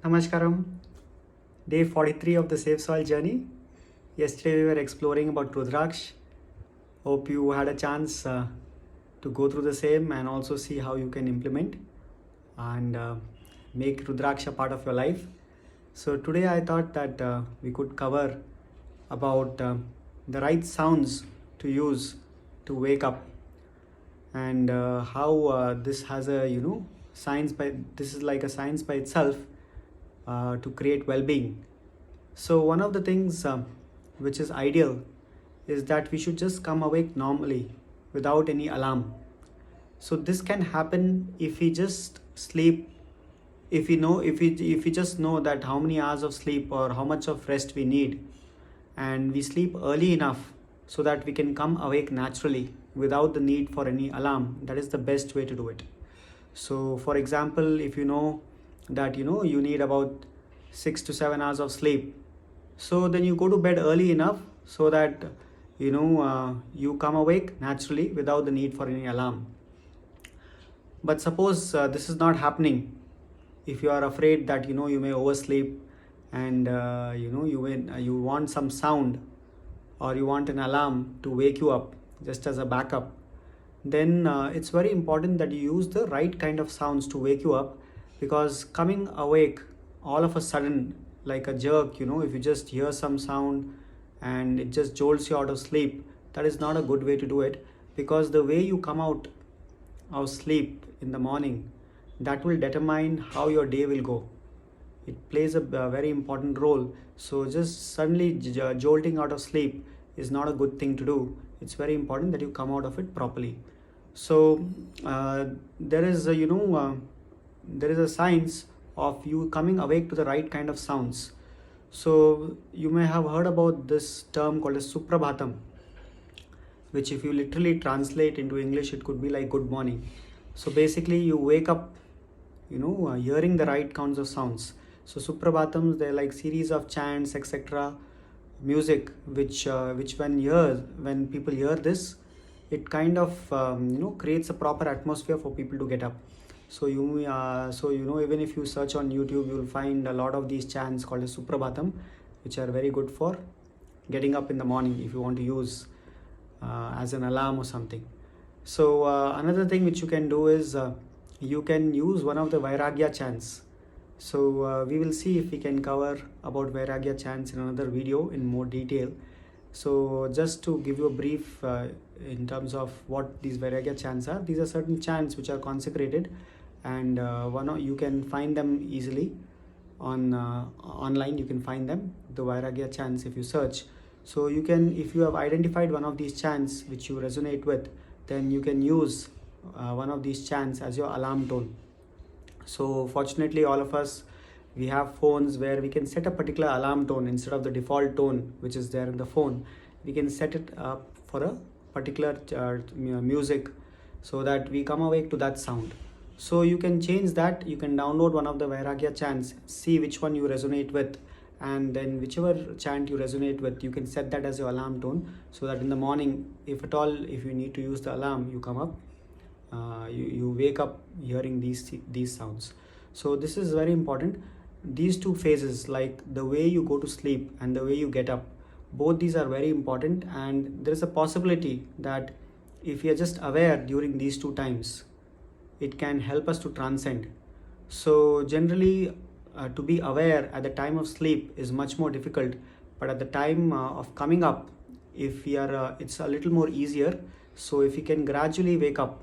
Namaskaram. Day 43 of the SaveSoil journey. Yesterday we were exploring about Rudraksh. Hope you had a chance to go through the same and also see how you can implement and make Rudraksh a part of your life. So today I thought that we could cover about the right sounds to use to wake up and how this has a science by this is like a science by itself to create well-being. So one of the things which is ideal is that we should just come awake normally without any alarm. So this can happen if we just sleep, if we just know that how many hours of sleep or how much of rest we need, and we sleep early enough so that we can come awake naturally without the need for any alarm. That is the best way to do it. So for example, if you know that you need about 6 to 7 hours of sleep, so then you go to bed early enough so that you come awake naturally without the need for any alarm. But suppose this is not happening, if you are afraid that you may oversleep and you want some sound or you want an alarm to wake you up just as a backup, then it's very important that you use the right kind of sounds to wake you up, because coming awake all of a sudden like a jerk, if you just hear some sound and it just jolts you out of sleep, that is not a good way to do it, because the way you come out of sleep in the morning, that will determine how your day will go. It plays a very important role. So just suddenly jolting out of sleep is not a good thing to do. It's very important that you come out of it properly. So there is a science of you coming awake to the right kind of sounds. So you may have heard about this term called as Suprabhatam, which if you literally translate into English, it could be like good morning. So basically you wake up hearing the right kinds of sounds. So Suprabhatams, they're like series of chants, etc., music, which when people hear this, it kind of creates a proper atmosphere for people to get up. So even if you search on YouTube, you will find a lot of these chants called as Suprabhatam, which are very good for getting up in the morning if you want to use as an alarm or something. So another thing which you can do is you can use one of the Vairagya chants. So we will see if we can cover about Vairagya chants in another video in more detail. So just to give you a brief in terms of what these Vairagya chants are, these are certain chants which are consecrated, and you can find them easily on online. You can find them, the Vairagya chants, if you search. So you can, if you have identified one of these chants which you resonate with, then you can use one of these chants as your alarm tone. So fortunately, all of us, we have phones where we can set a particular alarm tone instead of the default tone which is there in the phone. We can set it up for a particular music so that we come awake to that sound. So you can change that. You can download one of the Vairagya chants, see which one you resonate with, and then whichever chant you resonate with, you can set that as your alarm tone, so that in the morning, if at all, if you need to use the alarm, you come up, you wake up hearing these sounds. So this is very important. These two phases, like the way you go to sleep and the way you get up, both these are very important, and there is a possibility that if we are just aware during these two times, it can help us to transcend. So generally, to be aware at the time of sleep is much more difficult, but at the time of coming up, if we are it's a little more easier. So if we can gradually wake up,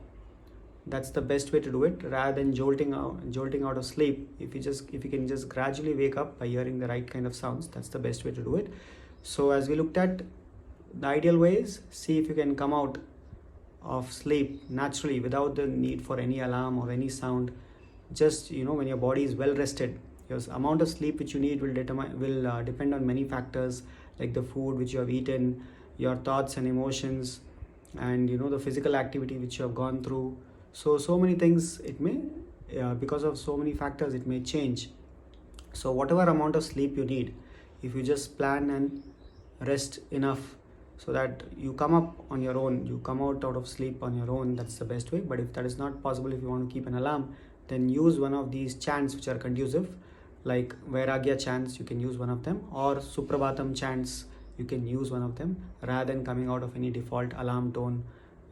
that's the best way to do it, rather than jolting out of sleep. If you can just gradually wake up by hearing the right kind of sounds, that's the best way to do it. So as we looked at the ideal ways, see if you can come out of sleep naturally without the need for any alarm or any sound. Just when your body is well rested, your amount of sleep which you need will depend on many factors, like the food which you have eaten, your thoughts and emotions, and the physical activity which you have gone through. So many things, it may because of so many factors, it may change. So whatever amount of sleep you need, if you just plan and rest enough so that you come up on your own, you come out of sleep on your own, that's the best way. But if that is not possible, if you want to keep an alarm, then use one of these chants which are conducive like Vairagya chants, you can use one of them, or Suprabhatam chants, you can use one of them, rather than coming out of any default alarm tone,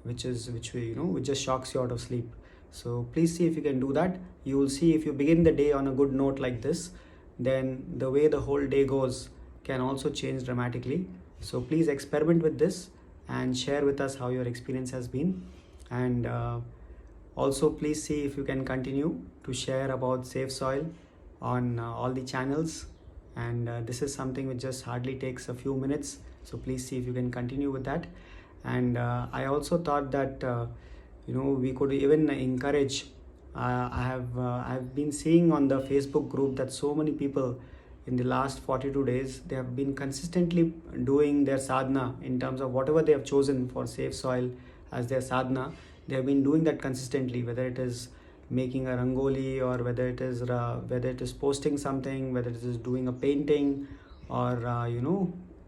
which just shocks you out of sleep. So please see if you can do that. You will see if you begin the day on a good note like this, then the way the whole day goes can also change dramatically. So please experiment with this and share with us how your experience has been. And also please see if you can continue to share about SaveSoil on all the channels. And this is something which just hardly takes a few minutes. So please see if you can continue with that. And I also thought that we could even encourage. I've been seeing on the Facebook group that so many people in the last 42 days, they have been consistently doing their sadhana in terms of whatever they have chosen for SaveSoil as their sadhana. They have been doing that consistently, whether it is making a rangoli, or whether it is posting something, whether it is doing a painting, or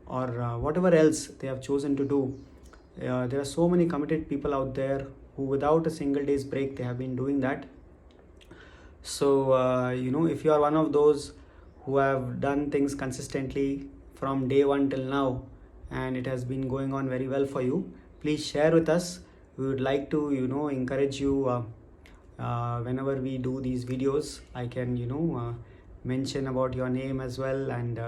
whatever else they have chosen to do. There are so many committed people out there who, without a single day's break, they have been doing that. So if you are one of those who have done things consistently from day one till now, and it has been going on very well for you, please share with us. We would like to encourage you. Whenever we do these videos, I can mention about your name as well, and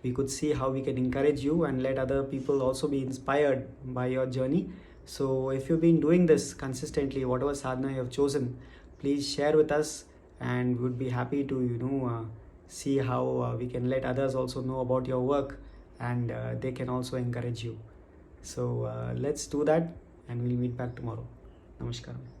we could see how we can encourage you and let other people also be inspired by your journey. So if you've been doing this consistently, whatever sadhana you have chosen, please share with us, and we would be happy to see how we can let others also know about your work, and they can also encourage you. So let's do that, and we'll meet back tomorrow. Namaskaram.